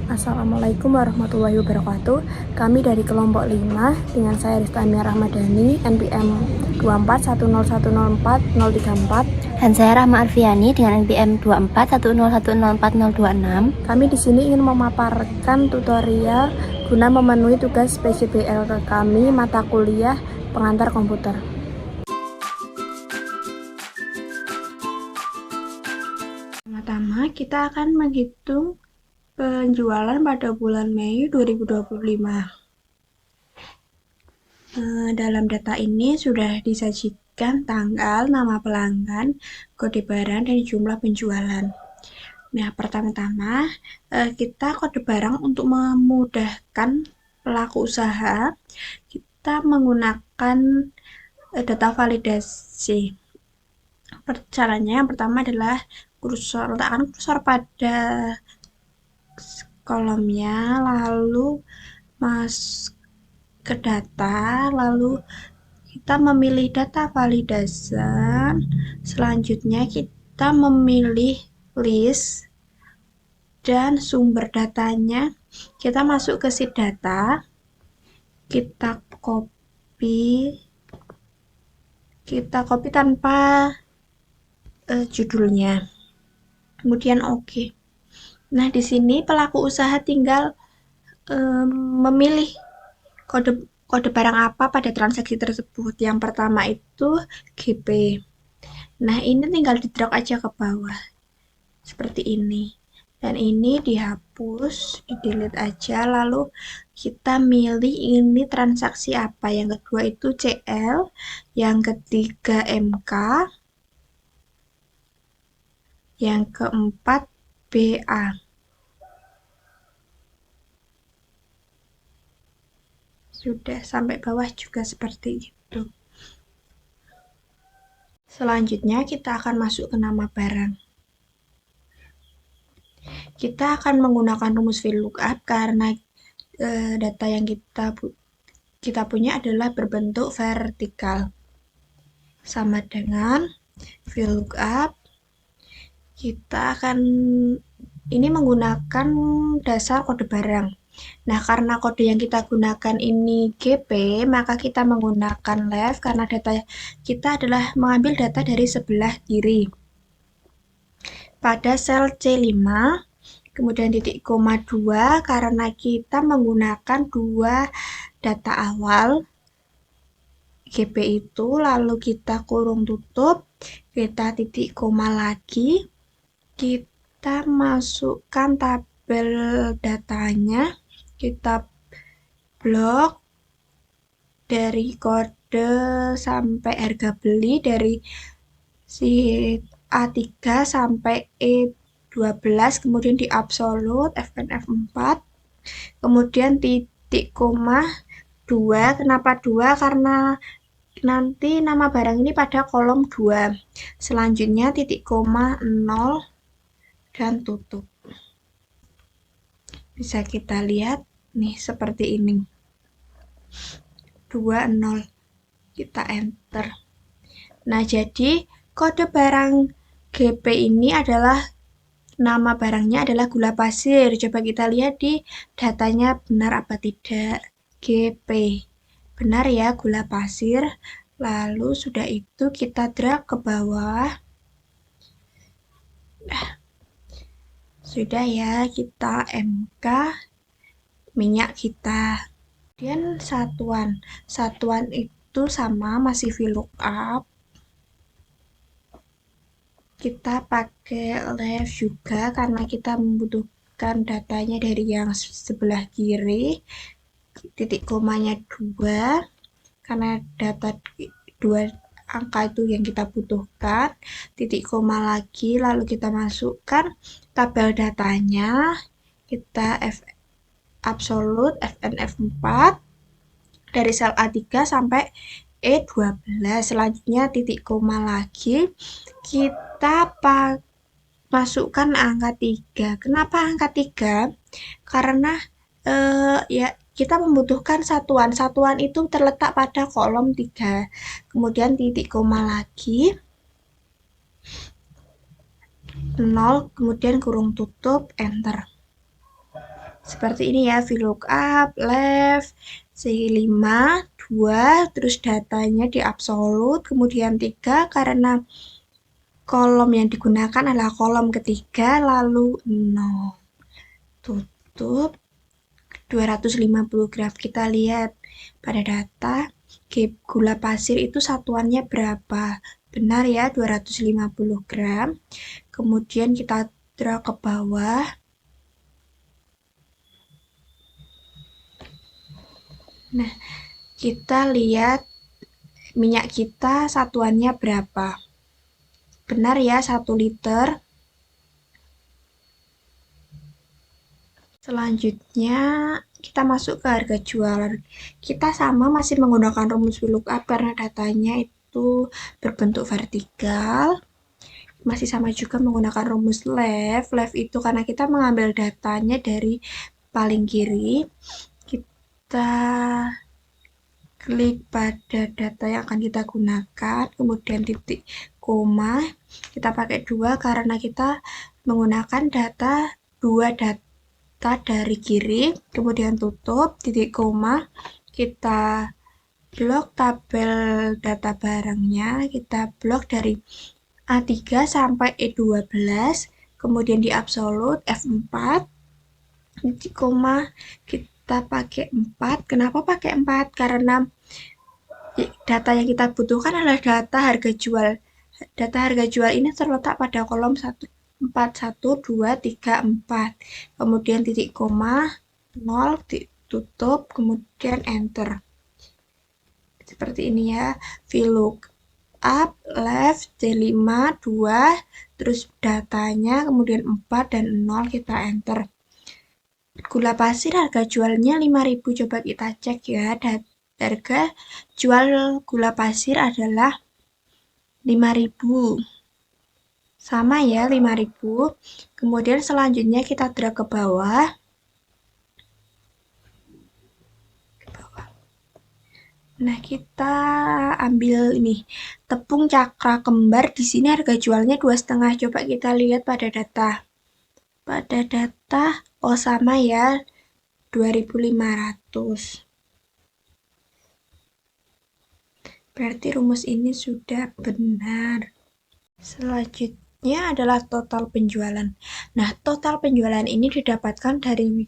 Assalamualaikum warahmatullahi wabarakatuh. Kami dari kelompok 5 dengan saya Ristania Rahmadani, NPM 2410104034. Dan saya Rahma Arfiani dengan NPM 2410104026. Kami di sini ingin memaparkan tutorial guna memenuhi tugas PJBL kami mata kuliah pengantar komputer. Pertama, kita akan menghitung penjualan pada bulan Mei 2025. Dalam data ini sudah disajikan tanggal, nama pelanggan, kode barang, dan jumlah penjualan. Nah, pertama-tama kita kode barang untuk memudahkan pelaku usaha, kita menggunakan data validasi. Caranya yang pertama adalah letakkan kursor pada kolomnya, lalu masuk ke data, lalu kita memilih data validasi. Selanjutnya kita memilih list dan sumber datanya. Kita masuk ke sheet data, kita copy tanpa judulnya, kemudian oke. Nah, di sini pelaku usaha tinggal memilih kode barang apa pada transaksi tersebut. Yang pertama itu GP. Nah, ini tinggal di-drag aja ke bawah. Seperti ini. Dan ini dihapus, di-delete aja. Lalu kita milih ini transaksi apa. Yang kedua itu CL. Yang ketiga MK. Yang keempat BA. Sudah sampai bawah juga seperti itu. Selanjutnya kita akan masuk ke nama barang. Kita akan menggunakan rumus VLOOKUP karena data yang kita punya adalah berbentuk vertikal. Sama dengan VLOOKUP, kita akan ini menggunakan dasar kode barang. Nah, karena kode yang kita gunakan ini GP, maka kita menggunakan left karena data kita adalah mengambil data dari sebelah kiri. Pada sel C5, kemudian titik koma 2, karena kita menggunakan dua data awal GP itu, lalu kita kurung tutup, kita titik koma lagi, kita masukkan tabel datanya, kita blok dari kode sampai harga beli, dari si A3 sampai E12, kemudian di absolut FNF 4, kemudian titik koma 2. Kenapa 2? Karena nanti nama barang ini pada kolom 2. Selanjutnya titik koma 0 dan tutup. Bisa kita lihat nih seperti ini. 20. Kita enter. Nah, jadi kode barang GP ini adalah nama barangnya adalah gula pasir. Coba kita lihat di datanya benar apa tidak. GP. Benar ya, gula pasir. Lalu sudah itu kita drag ke bawah. Sudah ya, kita MK minyak kita. Kemudian satuan. Satuan itu sama, masih VLOOKUP. Kita pakai left juga karena kita membutuhkan datanya dari yang sebelah kiri. Titik komanya 2 karena data 2 angka itu yang kita butuhkan. Titik koma lagi, lalu kita masukkan tabel datanya. Kita absolut FNF 4 dari sel A3 sampai E12. Selanjutnya titik koma lagi, kita masukkan angka 3. Kenapa angka 3? Karena ya kita membutuhkan satuan. Satuan itu terletak pada kolom 3. Kemudian titik koma lagi, 0, kemudian kurung tutup, enter. Seperti ini ya, VLOOKUP, left, C5, 2, terus datanya di absolut, kemudian 3, karena kolom yang digunakan adalah kolom ketiga, lalu 0. Tutup, 250 gram. Kita lihat pada data, gula pasir itu satuannya berapa? Benar ya, 250 gram. Kemudian kita drag ke bawah. Nah, kita lihat minyak kita satuannya berapa. Benar ya, 1 liter. Selanjutnya, kita masuk ke harga jual. Kita sama masih menggunakan rumus VLOOKUP karena datanya itu berbentuk vertikal. Masih sama juga menggunakan rumus left. Left itu karena kita mengambil datanya dari paling kiri. Kita klik pada data yang akan kita gunakan, kemudian titik koma. Kita pakai 2 karena kita menggunakan dua data dari kiri, kemudian tutup, titik koma. Kita blok tabel data barangnya, kita blok dari A3 sampai E12, kemudian di absolut F4, titik koma, kita pakai 4. Kenapa pakai 4? Karena data yang kita butuhkan adalah data harga jual. Data harga jual ini terletak pada kolom 4, 1, 2, 3, 4. Kemudian titik koma, 0, tutup, kemudian enter. Seperti ini ya, VLOOKUP, left, C5, 2, terus datanya, kemudian 4 dan 0, kita enter. Gula pasir harga jualnya 5.000, coba kita cek ya. Harga jual gula pasir adalah 5.000. Sama ya, 5.000. Kemudian selanjutnya kita drag ke bawah. Nah, kita ambil ini tepung cakra kembar. Di sini harga jualnya 2,5. Coba kita lihat pada data. Pada data, oh sama ya, 2.500. Berarti rumus ini sudah benar. Selanjutnya adalah total penjualan. Nah, total penjualan ini didapatkan dari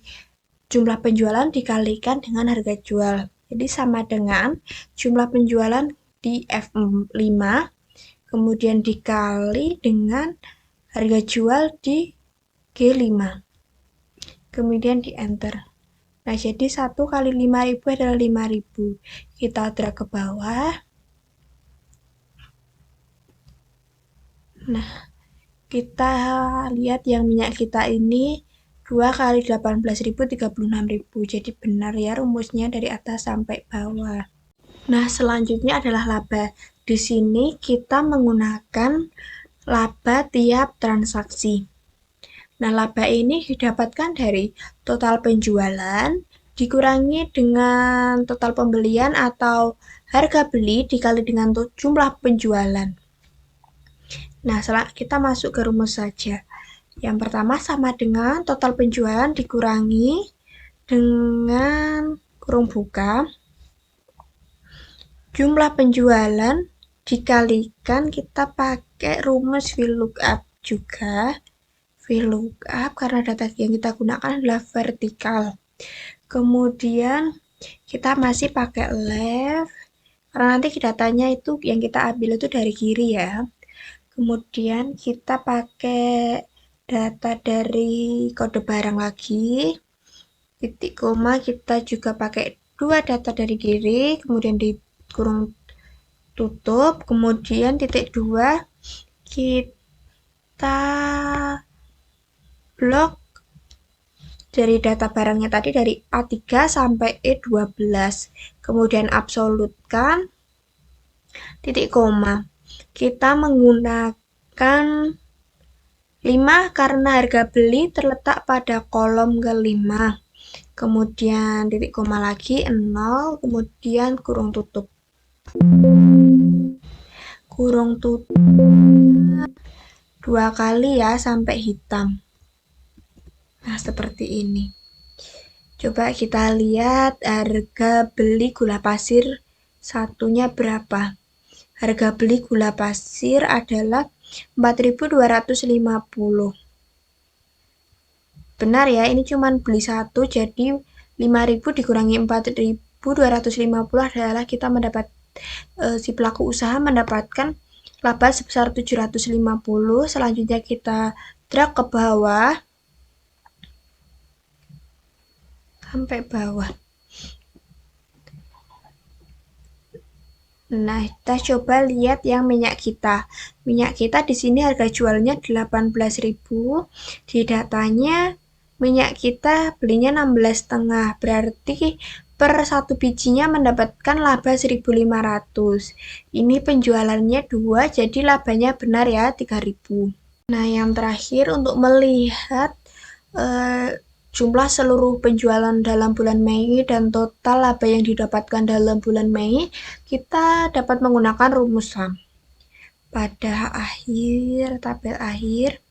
jumlah penjualan dikalikan dengan harga jual. Jadi sama dengan jumlah penjualan di F5, kemudian dikali dengan harga jual di G5. Kemudian di enter. Nah, jadi 1 kali 5.000 adalah 5.000. Kita drag ke bawah. Nah, kita lihat yang minyak kita ini 2 kali 18.000, 36.000. Jadi benar ya rumusnya dari atas sampai bawah. Nah, selanjutnya adalah laba. Di sini kita menggunakan laba tiap transaksi. Nah, laba ini didapatkan dari total penjualan dikurangi dengan total pembelian atau harga beli dikali dengan jumlah penjualan. Nah, kita masuk ke rumus saja. Yang pertama sama dengan total penjualan dikurangi dengan kurung buka jumlah penjualan dikalikan, kita pakai rumus VLOOKUP juga. VLOOKUP karena data yang kita gunakan adalah vertikal. Kemudian kita masih pakai left karena nanti datanya itu yang kita ambil itu dari kiri ya. Kemudian kita pakai data dari kode barang lagi. Titik koma kita juga pakai 2 data dari kiri, kemudian di kurung tutup, kemudian titik 2 kita blok dari data barangnya tadi dari A3 sampai E12, kemudian absolutkan, titik koma. Kita menggunakan 5 karena harga beli terletak pada kolom ke-5. Kemudian titik koma lagi, 0, kemudian kurung tutup. Kurung tutup 2 kali ya sampai hitam. Nah, seperti ini. Coba kita lihat harga beli gula pasir satunya berapa. Harga beli gula pasir adalah 4.250. Benar ya, ini cuma beli satu, jadi 5.000 dikurangi 4.250 adalah kita mendapat si pelaku usaha mendapatkan laba sebesar 750. Selanjutnya kita drag ke bawah sampai bawah. Nah, kita coba lihat yang minyak kita. Minyak kita di sini harga jualnya 18.000. Di datanya minyak kita belinya 16,5. Berarti per satu bijinya mendapatkan laba 1.500. Ini penjualannya 2, jadi labanya benar ya 3.000. Nah, yang terakhir untuk melihat jumlah seluruh penjualan dalam bulan Mei dan total laba yang didapatkan dalam bulan Mei, kita dapat menggunakan rumus SAM. Pada tabel akhir,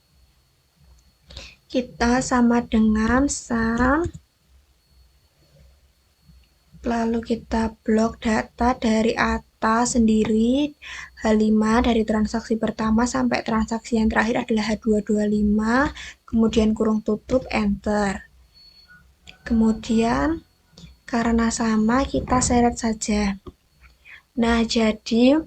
kita sama dengan SAM, lalu kita blok data dari atas sendiri, H5 dari transaksi pertama sampai transaksi yang terakhir adalah H225, kemudian kurung tutup, enter. Kemudian karena sama kita seret saja. Nah, jadi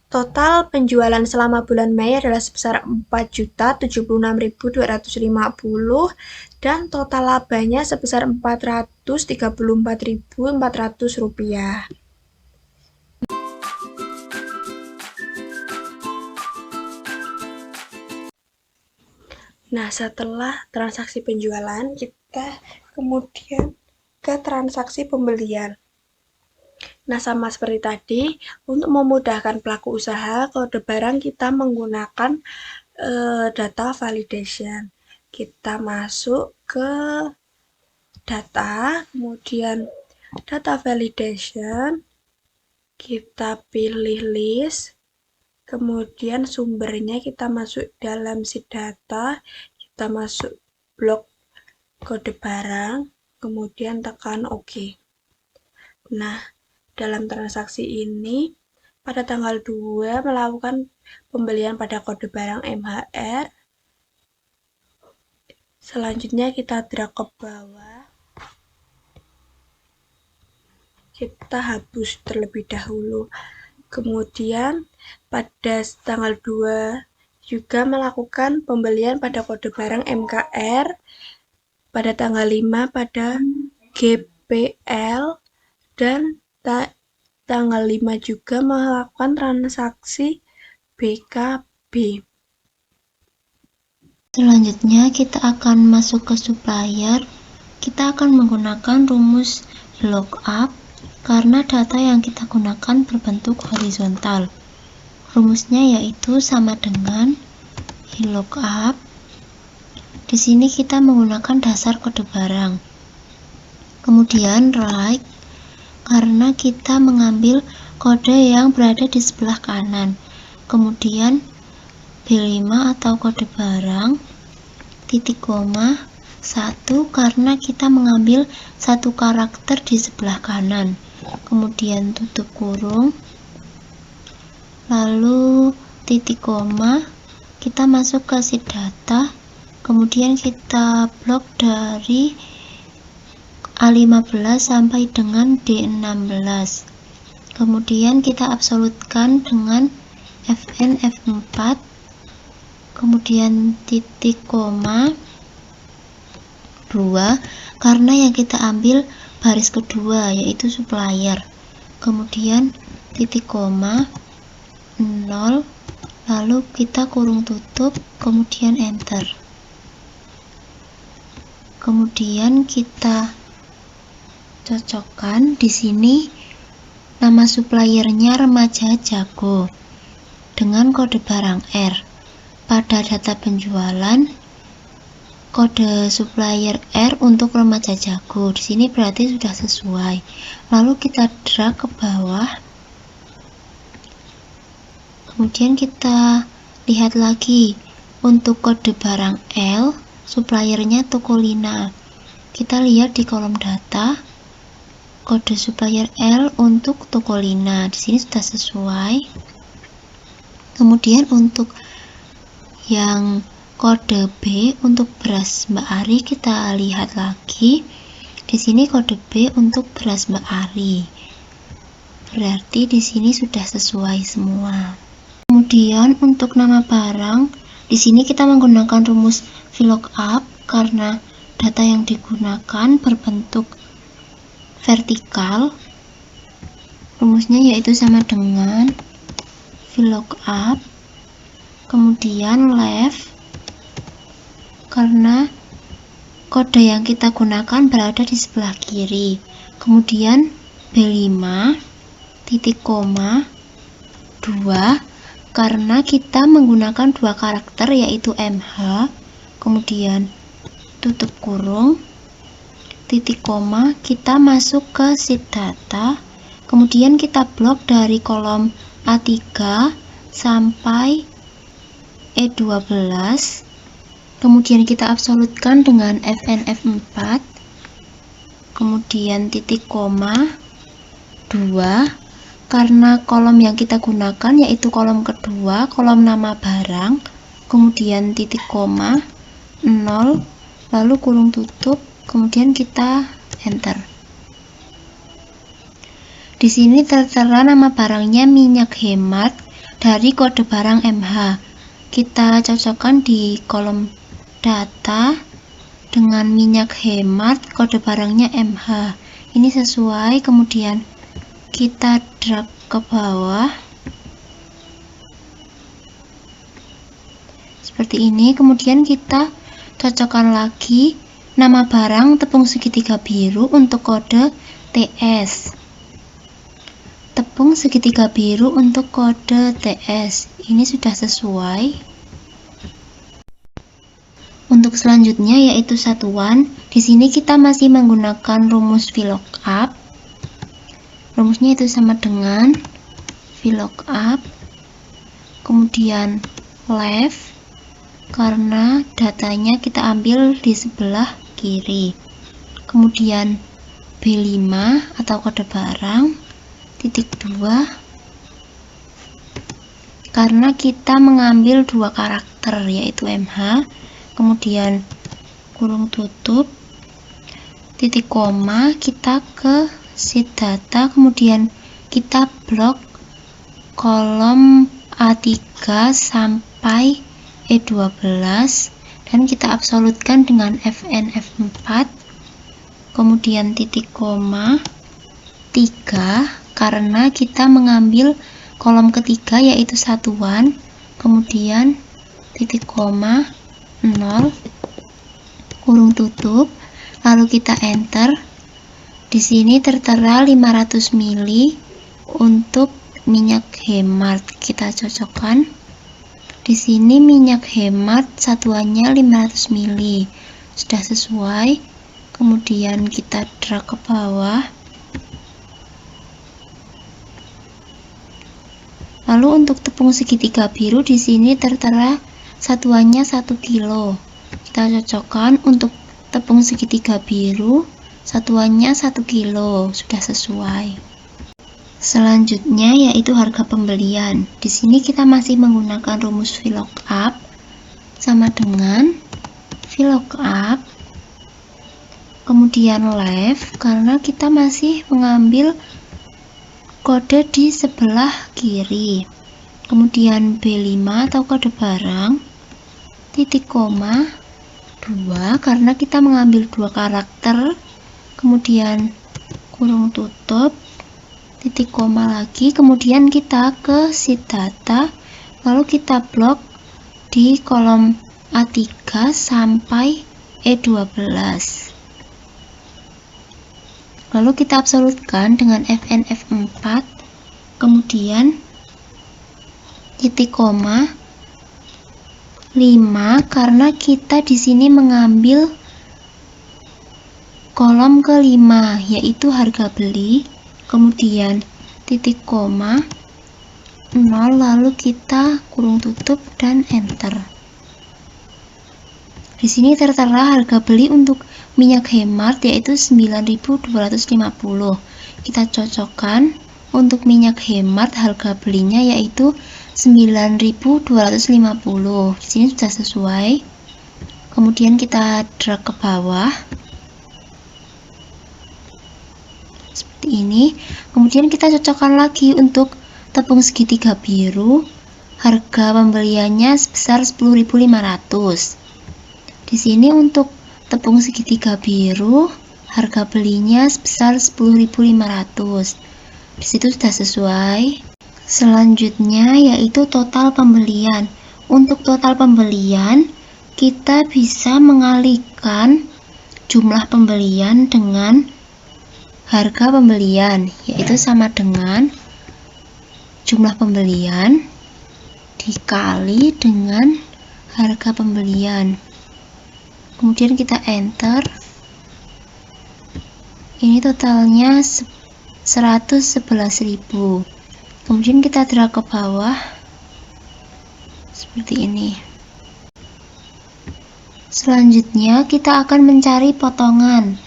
total penjualan selama bulan Mei adalah sebesar 4.076.250 dan total labanya sebesar Rp434.400. Nah, setelah transaksi penjualan, kita kemudian ke transaksi pembelian. Nah, sama seperti tadi, untuk memudahkan pelaku usaha, kode barang kita menggunakan data validation. Kita masuk ke data, kemudian data validation, kita pilih list, kemudian sumbernya kita masuk dalam si data, kita masuk blok kode barang, kemudian tekan OK. Nah, dalam transaksi ini, pada tanggal 2 melakukan pembelian pada kode barang MHR. Selanjutnya kita drag ke bawah. Kita hapus terlebih dahulu. Kemudian pada tanggal 2 juga melakukan pembelian pada kode barang MKR, pada tanggal 5 pada GPL, dan tanggal 5 juga melakukan transaksi BKB. Selanjutnya kita akan masuk ke supplier. Kita akan menggunakan rumus lookup karena data yang kita gunakan berbentuk horizontal. Rumusnya yaitu sama dengan lookup. Di sini kita menggunakan dasar kode barang. Kemudian right karena kita mengambil kode yang berada di sebelah kanan. Kemudian B5 atau kode barang, titik koma 1 karena kita mengambil satu karakter di sebelah kanan. Kemudian tutup kurung, lalu titik koma, kita masuk ke si data, kemudian kita blok dari A15 sampai dengan D16, kemudian kita absolutkan dengan Fn F4, kemudian titik koma 2 karena yang kita ambil baris kedua yaitu supplier, kemudian titik koma 0, lalu kita kurung tutup, kemudian enter. Kemudian kita cocokkan di sini nama suppliernya Remaja Jago dengan kode barang R. Pada data penjualan kode supplier R untuk Remaja Jago. Di sini berarti sudah sesuai. Lalu kita drag ke bawah. Kemudian kita lihat lagi untuk kode barang L suppliernya Tokolina. Kita lihat di kolom data kode supplier L untuk Tokolina. Di sini sudah sesuai. Kemudian untuk yang kode B untuk beras Mbak Ari, kita lihat lagi. Di sini kode B untuk beras Mbak Ari. Berarti di sini sudah sesuai semua. Kemudian untuk nama barang, di sini kita menggunakan rumus VLOOKUP karena data yang digunakan berbentuk vertikal. Rumusnya yaitu sama dengan VLOOKUP, kemudian left, karena kode yang kita gunakan berada di sebelah kiri. Kemudian B5, titik koma, 2, karena kita menggunakan dua karakter yaitu MH, kemudian tutup kurung, titik koma, kita masuk ke sheet data, kemudian kita blok dari kolom A3 sampai E12, kemudian kita absolutkan dengan FNF4, kemudian titik koma, 2, karena kolom yang kita gunakan yaitu kolom kedua, kolom nama barang, kemudian titik koma, 0, lalu kurung tutup, kemudian kita enter. Di sini tertera nama barangnya minyak hemat dari kode barang MH. Kita cocokkan di kolom data dengan minyak hemat, kode barangnya MH. Ini sesuai, kemudian kita drag ke bawah seperti ini. Kemudian kita cocokkan lagi nama barang tepung segitiga biru untuk kode TS, tepung segitiga biru untuk kode TS. Ini sudah sesuai. Untuk selanjutnya yaitu satuan. Di sini kita masih menggunakan rumus VLOOKUP. Rumusnya itu sama dengan VLOOKUP, kemudian left, karena datanya kita ambil di sebelah kiri, kemudian B5 atau kode barang, titik 2, karena kita mengambil dua karakter yaitu MH, kemudian kurung tutup, titik koma, kita ke sheet data, kemudian kita blok kolom A3 sampai E12 dan kita absolutkan dengan FNF4, kemudian titik koma, 3, karena kita mengambil kolom ketiga yaitu satuan, kemudian titik koma, 0, kurung tutup, lalu kita enter. Di sini tertera 500 ml untuk minyak hemat. Kita cocokkan. Di sini minyak hemat satuannya 500 ml. Sudah sesuai. Kemudian kita drag ke bawah. Lalu untuk tepung segitiga biru di sini tertera satuannya 1 kilo. Kita cocokkan untuk tepung segitiga biru satuannya 1 kilo, sudah sesuai. Selanjutnya yaitu harga pembelian. Di sini kita masih menggunakan rumus VLOOKUP sama dengan VLOOKUP, kemudian left, karena kita masih mengambil kode di sebelah kiri, kemudian B5 atau kode barang, titik koma, 2, karena kita mengambil dua karakter, kemudian kurung tutup, titik koma lagi, kemudian kita ke sheet data, lalu kita blok di kolom A3 sampai E12, lalu kita absolutkan dengan FNF4, kemudian titik koma, 5, karena kita di sini mengambil kolom kelima yaitu harga beli, kemudian titik koma, 0, lalu kita kurung tutup dan enter. Di sini tertera harga beli untuk minyak hemat yaitu 9.250. Kita cocokkan untuk minyak hemat harga belinya yaitu 9.250. Di sini sudah sesuai. Kemudian kita drag ke bawah. Seperti ini. Kemudian kita cocokkan lagi untuk tepung segitiga biru. Harga pembeliannya sebesar 10.500. Di sini untuk tepung segitiga biru, harga belinya sebesar 10.500. Di situ sudah sesuai. Selanjutnya yaitu total pembelian. Untuk total pembelian, kita bisa mengalihkan jumlah pembelian dengan harga pembelian, yaitu sama dengan jumlah pembelian dikali dengan harga pembelian. Kemudian kita enter. Ini totalnya 111.000. Kemudian kita drag ke bawah seperti ini. Selanjutnya kita akan mencari potongan.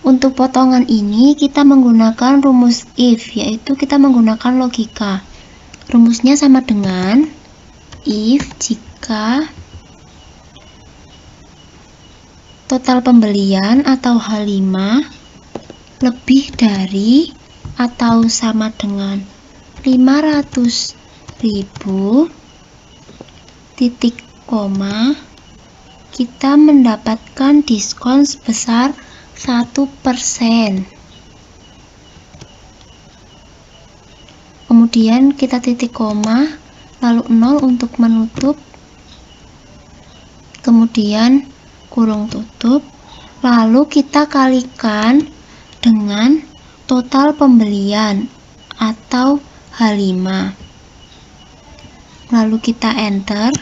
Untuk potongan ini kita menggunakan rumus if, yaitu kita menggunakan logika. Rumusnya sama dengan if jika total pembelian atau H5 lebih dari atau sama dengan 500.000 titik koma, kita mendapatkan diskon sebesar 1%. Kemudian kita titik koma, lalu 0 untuk menutup, kemudian kurung tutup, lalu kita kalikan dengan total pembelian atau H5. Lalu kita enter.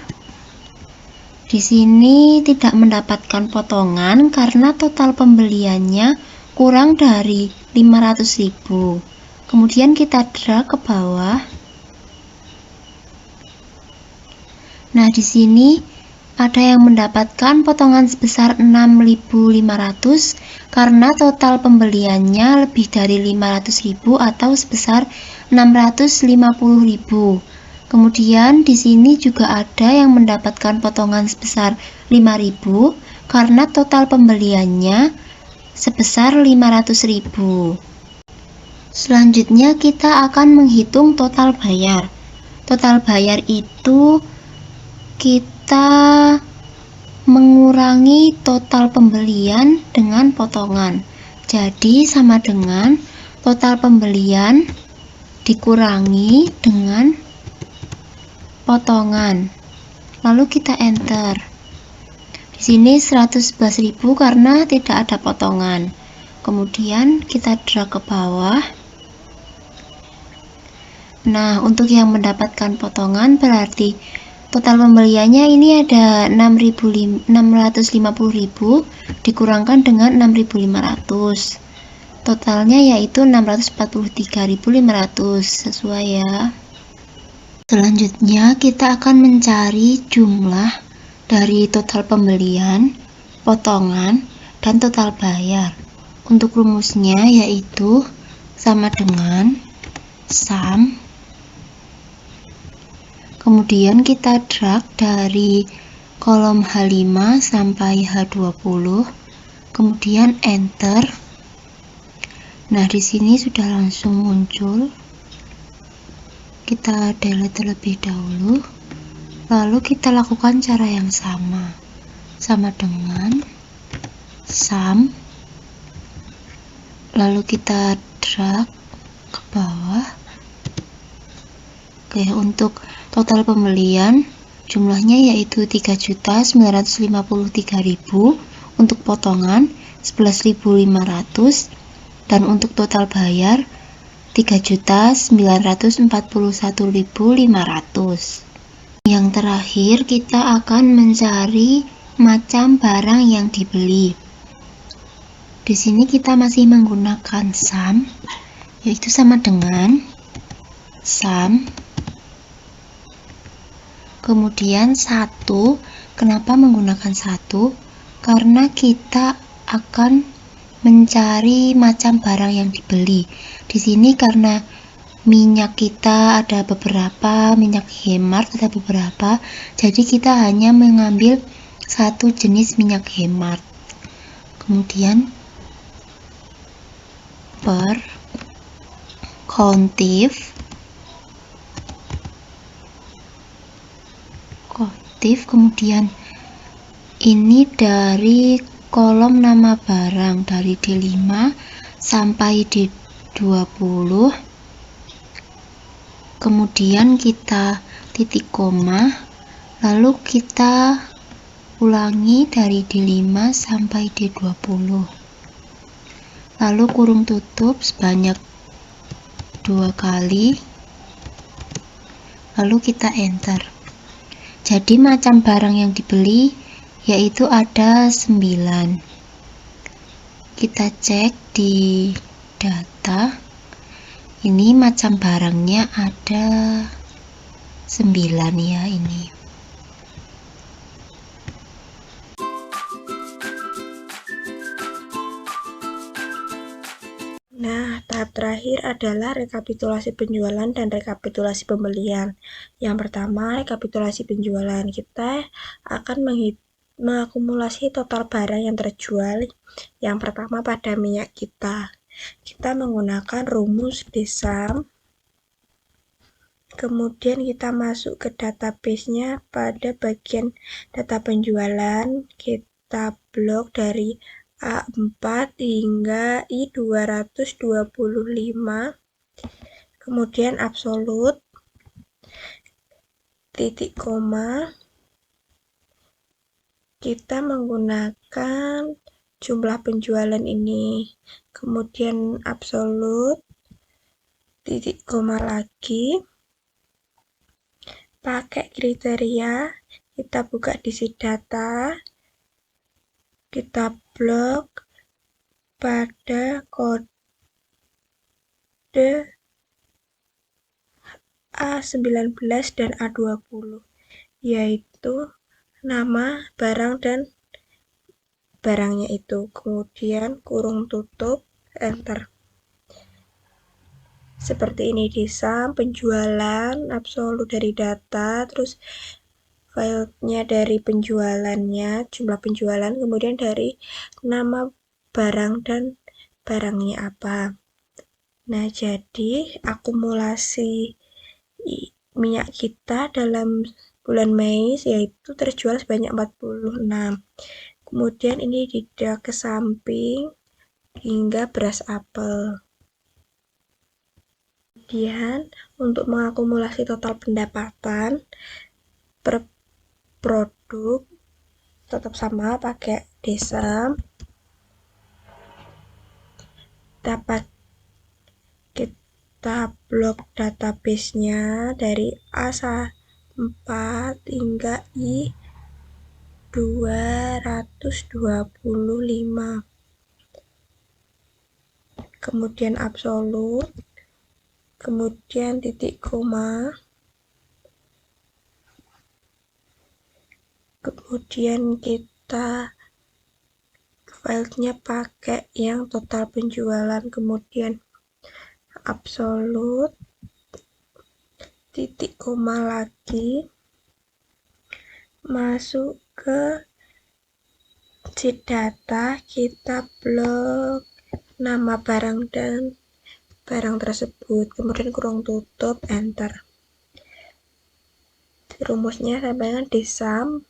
Di sini tidak mendapatkan potongan karena total pembeliannya kurang dari 500.000. Kemudian kita drag ke bawah. Nah, di sini ada yang mendapatkan potongan sebesar 6.500 karena total pembeliannya lebih dari 500.000 atau sebesar 650.000. Kemudian di sini juga ada yang mendapatkan potongan sebesar 5.000 karena total pembeliannya sebesar 500.000. Selanjutnya kita akan menghitung total bayar. Total bayar itu kita mengurangi total pembelian dengan potongan. Jadi sama dengan total pembelian dikurangi dengan potongan. Lalu kita enter. Di sini 111.000 karena tidak ada potongan. Kemudian kita drag ke bawah. Nah, untuk yang mendapatkan potongan berarti total pembeliannya ini ada 650.000 dikurangkan dengan 6.500. Totalnya yaitu 643.500, sesuai ya. Selanjutnya kita akan mencari jumlah dari total pembelian, potongan, dan total bayar. Untuk rumusnya yaitu sama dengan sum. Kemudian kita drag dari kolom H5 sampai H20, kemudian enter. Nah, di sini sudah langsung muncul. Kita delete terlebih dahulu, lalu kita lakukan cara yang sama dengan sum, lalu kita drag ke bawah. Oke, untuk total pembelian jumlahnya yaitu 3.953.000, untuk potongan 11.500, dan untuk total bayar 3.941.500. Yang terakhir kita akan mencari macam barang yang dibeli. Di sini kita masih menggunakan sum, yaitu sama dengan sum, Kemudian 1, kenapa menggunakan 1? Karena kita akan mencari macam barang yang dibeli. Di sini karena minyak kita ada beberapa, minyak hemat ada beberapa, jadi kita hanya mengambil satu jenis minyak hemat. Kemudian per kontif, kemudian ini dari kolom nama barang dari D5 sampai D20, kemudian kita titik koma, lalu kita ulangi dari D5 sampai D20, lalu kurung tutup sebanyak 2 kali, lalu kita enter. Jadi macam barang yang dibeli yaitu ada 9. Kita cek di data, ini macam barangnya ada 9 ya ini. Nah, tahap terakhir adalah rekapitulasi penjualan dan rekapitulasi pembelian. Yang pertama, rekapitulasi penjualan. Kita akan mengakumulasi total barang yang terjual. Yang pertama pada minyak kita. Kita menggunakan rumus DSUM. Kemudian kita masuk ke database-nya pada bagian data penjualan. Kita blok dari A4 hingga I225, kemudian absolut, titik koma, kita menggunakan jumlah penjualan ini, kemudian absolut, titik koma lagi, pakai kriteria, kita buka diisi data, kita blok pada kode A19 dan A20, yaitu nama barang dan barangnya itu. Kemudian kurung tutup, enter. Seperti ini DSUM, penjualan, absolut dari data, terus filenya dari penjualannya, jumlah penjualan, kemudian dari nama barang dan barangnya apa. Nah, jadi akumulasi minyak kita dalam bulan Mei yaitu terjual sebanyak 46. Kemudian ini didrag ke samping hingga beras apel. Kemudian untuk mengakumulasi total pendapatan per produk tetap sama, pakai DSUM. Kita blok database-nya dari A4 hingga I225. Kemudian absolut, kemudian titik koma, kemudian kita filenya pakai yang total penjualan, kemudian absolut, titik koma lagi, masuk ke sheet data, kita blok nama barang dan barang tersebut, kemudian kurung tutup, enter. Rumusnya sama dengan DSUM,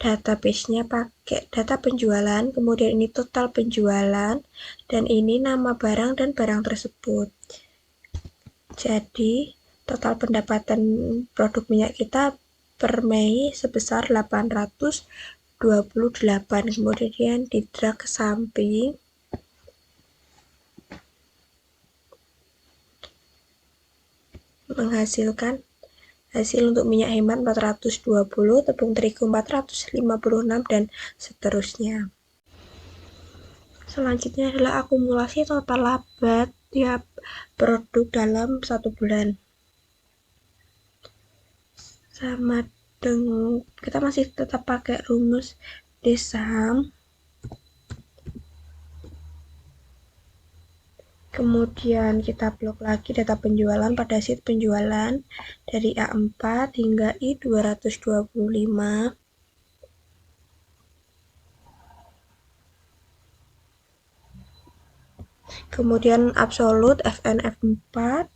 database-nya pakai data penjualan, kemudian ini total penjualan, dan ini nama barang dan barang tersebut. Jadi, total pendapatan produk minyak kita per Mei sebesar 828, kemudian didrag ke samping. Menghasilkan hasil untuk minyak hemat 420, tepung terigu 456, dan seterusnya. Selanjutnya adalah akumulasi total laba tiap produk dalam 1 bulan. Sama kita masih tetap pakai rumus DSUM. Kemudian kita blok lagi data penjualan pada sheet penjualan dari A4 hingga I225. Kemudian absolut FNF4.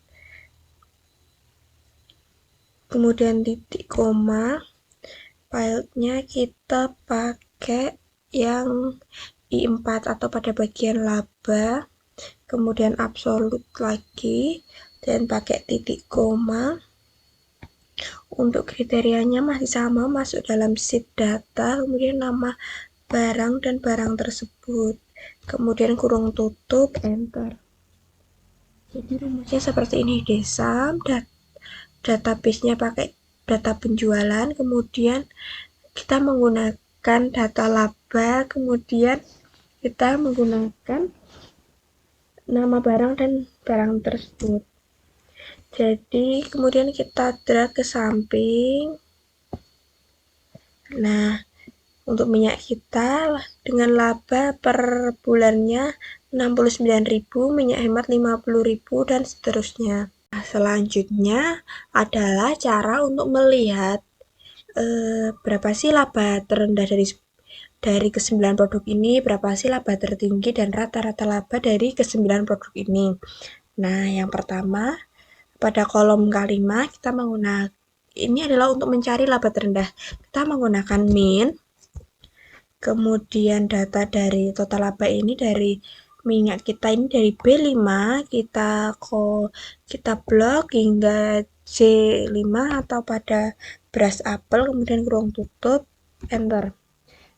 Kemudian titik koma. Filenya kita pakai yang I4 atau pada bagian laba. Kemudian absolut lagi dan pakai titik koma. Untuk kriterianya masih sama, masuk dalam sheet data, kemudian nama barang dan barang tersebut, kemudian kurung tutup, enter. Jadi rumusnya seperti ini, DSUM, database-nya pakai data penjualan, kemudian kita menggunakan data laba, kemudian kita menggunakan nama barang dan barang tersebut. Jadi kemudian kita drag ke samping. Nah, untuk minyak kita dengan laba per bulannya 69.000, minyak hemat 50.000 dan seterusnya. Nah, selanjutnya adalah cara untuk melihat berapa sih laba terendah dari ke-9 produk ini, berapa sih laba tertinggi dan rata-rata laba dari ke-9 produk ini. Nah, yang pertama pada kolom K5 kita menggunakan, ini adalah untuk mencari laba terendah. Kita menggunakan min. Kemudian data dari total laba ini dari minyak kita ini dari B5 kita blok hingga C5 atau pada beras apel, kemudian kurung tutup, enter.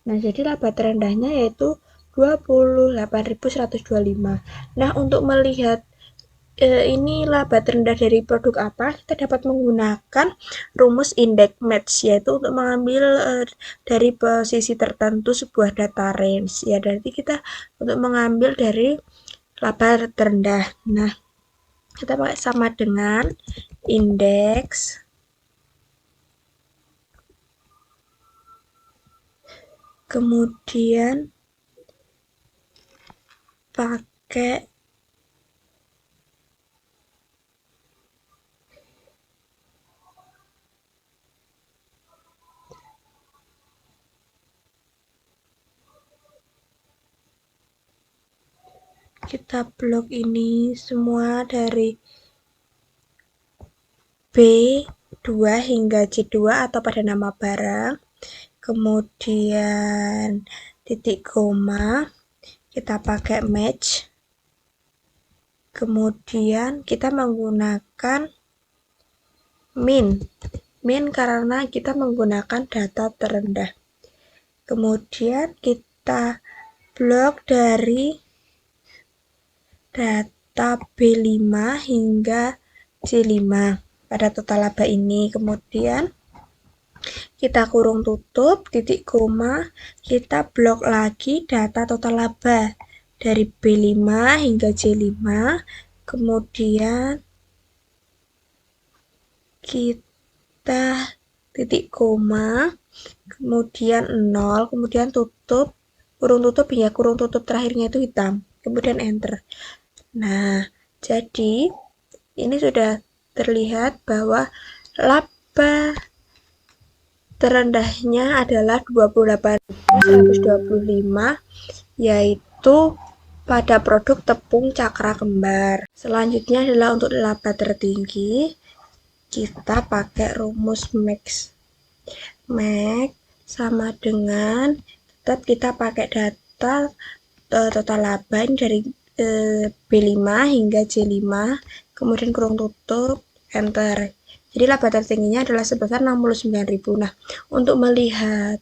Nah, jadi laba terendahnya yaitu 28.125. Nah, untuk melihat ini laba terendah dari produk apa, kita dapat menggunakan rumus index match, yaitu untuk mengambil dari posisi tertentu sebuah data range. Ya, berarti kita untuk mengambil dari laba terendah. Nah, kita pakai sama dengan indeks kemudian pakai kita blok ini semua dari B2 hingga C2 atau pada nama barang, kemudian titik koma, kita pakai match, kemudian kita menggunakan min karena kita menggunakan data terendah, kemudian kita blok dari data B5 hingga C5 pada total laba ini, kemudian kita kurung tutup, titik koma, kita blok lagi data total laba dari B5 hingga C5, kemudian kita titik koma, kemudian 0, kemudian tutup, kurung tutup ya, kurung tutup terakhirnya itu hitam, kemudian enter. Nah, jadi ini sudah terlihat bahwa laba terendahnya adalah 28.125, yaitu pada produk tepung cakra kembar. Selanjutnya adalah untuk laba tertinggi, kita pakai rumus max. Max sama dengan tetap kita pakai data total laba dari B5 hingga C5, kemudian kurung tutup, enter. Jadi laba tertingginya adalah sebesar 69.000. Nah, untuk melihat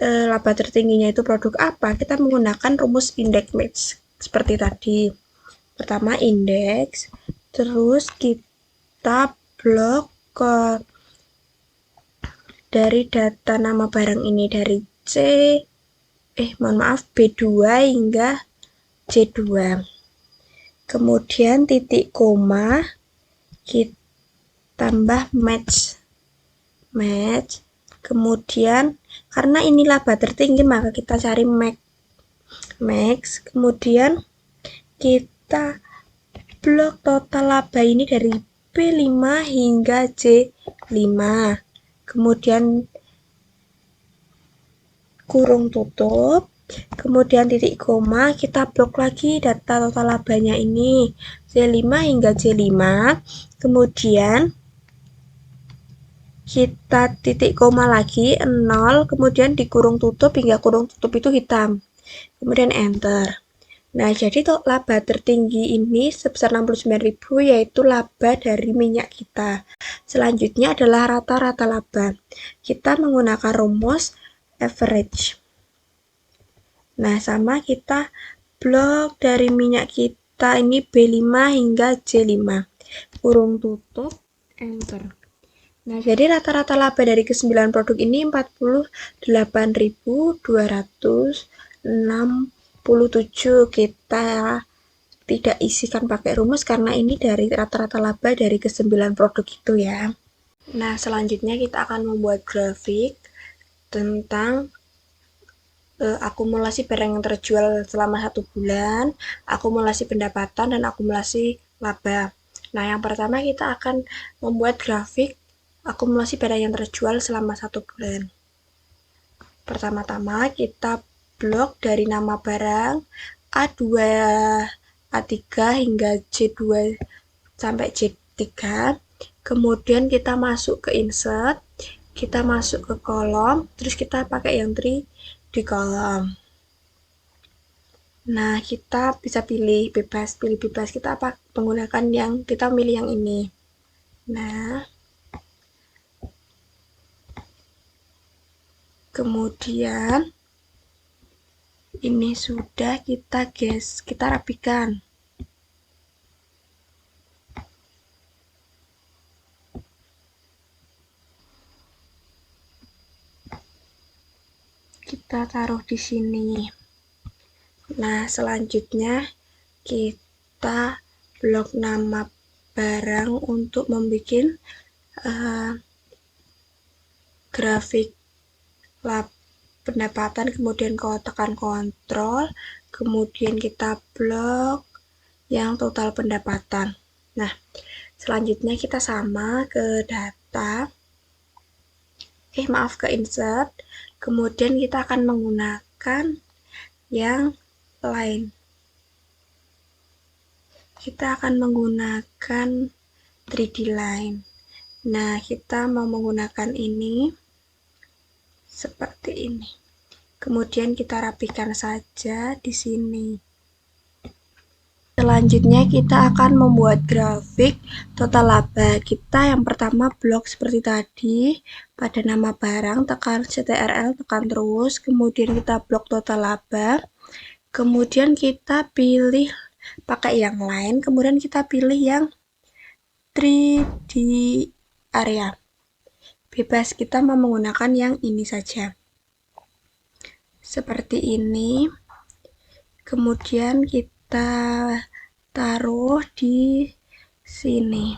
laba tertingginya itu produk apa, kita menggunakan rumus index match seperti tadi. Pertama indeks, terus kita blok ke dari data nama barang ini dari B2 hingga C2. Kemudian titik koma, kita tambah match, Kemudian karena ini laba tertinggi maka kita cari max. Kemudian kita blok total laba ini dari B5 hingga C5. Kemudian kurung tutup. Kemudian titik koma, kita blok lagi data total labanya ini C5 hingga C5. Kemudian kita titik koma lagi 0, kemudian dikurung tutup hingga kurung tutup itu hitam. Kemudian enter. Nah, jadi laba tertinggi ini sebesar 69.000 yaitu laba dari minyak kita. Selanjutnya adalah rata-rata laba. Kita menggunakan rumus average. Nah, sama kita blok dari minyak kita ini B5 hingga C5. Kurung tutup, enter. Nah, jadi rata-rata laba dari ke-9 produk ini 48.267. Kita tidak isikan pakai rumus karena ini dari rata-rata laba dari ke-9 produk itu ya. Nah, selanjutnya kita akan membuat grafik tentang akumulasi barang yang terjual selama 1 bulan, akumulasi pendapatan, dan akumulasi laba. Nah, yang pertama kita akan membuat grafik akumulasi barang yang terjual selama 1 bulan. Pertama-tama kita blok dari nama barang A2, A3 hingga C2 sampai C3. Kemudian kita masuk ke insert, kita masuk ke kolom, terus kita pakai yang tree di kolom. Nah, kita bisa pilih bebas, kita menggunakan yang kita pilih yang ini. Nah, kemudian ini sudah kita rapikan. Kita taruh di sini. Nah, selanjutnya kita blok nama barang untuk membuat grafik pendapatan, kemudian tekan kontrol, kemudian kita blok yang total pendapatan. Nah, selanjutnya kita sama ke data, ke insert, kemudian kita akan menggunakan yang lain. Kita akan menggunakan 3D line. Nah, kita mau menggunakan ini seperti ini. Kemudian kita rapikan saja di sini. Selanjutnya kita akan membuat grafik total laba. Kita yang pertama blok seperti tadi, pada nama barang tekan CTRL, tekan terus, kemudian kita blok total laba. Kemudian kita pilih pakai yang lain, kemudian kita pilih yang 3D area. Bebas, kita mau menggunakan yang ini saja. Seperti ini. Kemudian kita taruh di sini.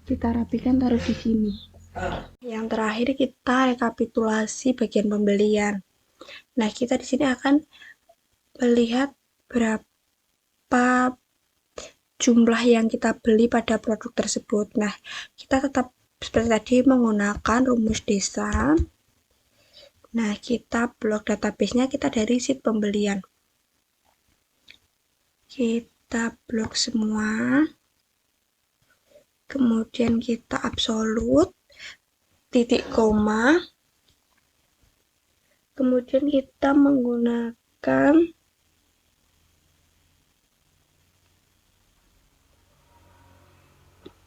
Kita rapikan, taruh di sini. Yang terakhir kita rekapitulasi bagian pembelian. Nah, kita di sini akan melihat berapa jumlah yang kita beli pada produk tersebut. Nah, kita tetap seperti tadi menggunakan rumus desa. Nah, kita blok database-nya kita dari sheet pembelian. Kita blok semua. Kemudian kita absolut, titik koma. Kemudian kita menggunakan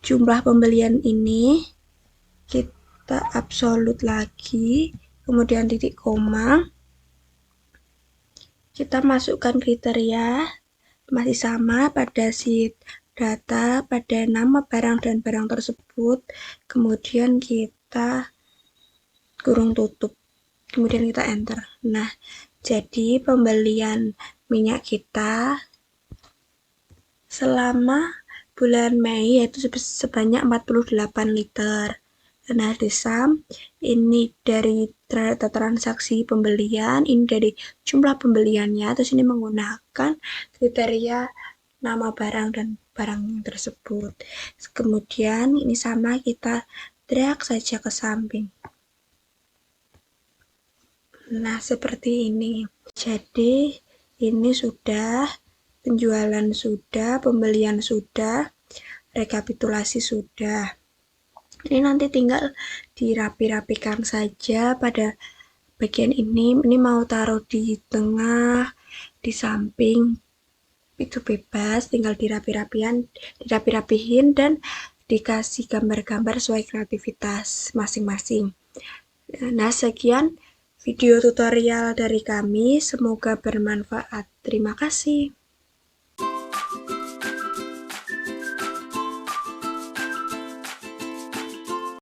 jumlah pembelian ini, kita absolut lagi, kemudian titik koma, kita masukkan kriteria, masih sama pada sheet data, pada nama barang dan barang tersebut, kemudian kita kurung tutup, kemudian kita enter. Nah, jadi pembelian minyak kita selama bulan Mei yaitu sebanyak 48 liter. Nah, di sum ini dari data transaksi pembelian, ini dari jumlah pembeliannya, terus ini menggunakan kriteria nama barang dan barang tersebut. Kemudian ini sama, kita drag saja ke samping. Nah, seperti ini. Jadi, ini sudah, penjualan sudah, pembelian sudah, rekapitulasi sudah. Ini nanti tinggal dirapi-rapikan saja pada bagian ini. Ini mau taruh di tengah, di samping, itu bebas, tinggal dirapi-rapihin dan dikasih gambar-gambar sesuai kreativitas masing-masing. Nah, sekian video tutorial dari kami, semoga bermanfaat. Terima kasih.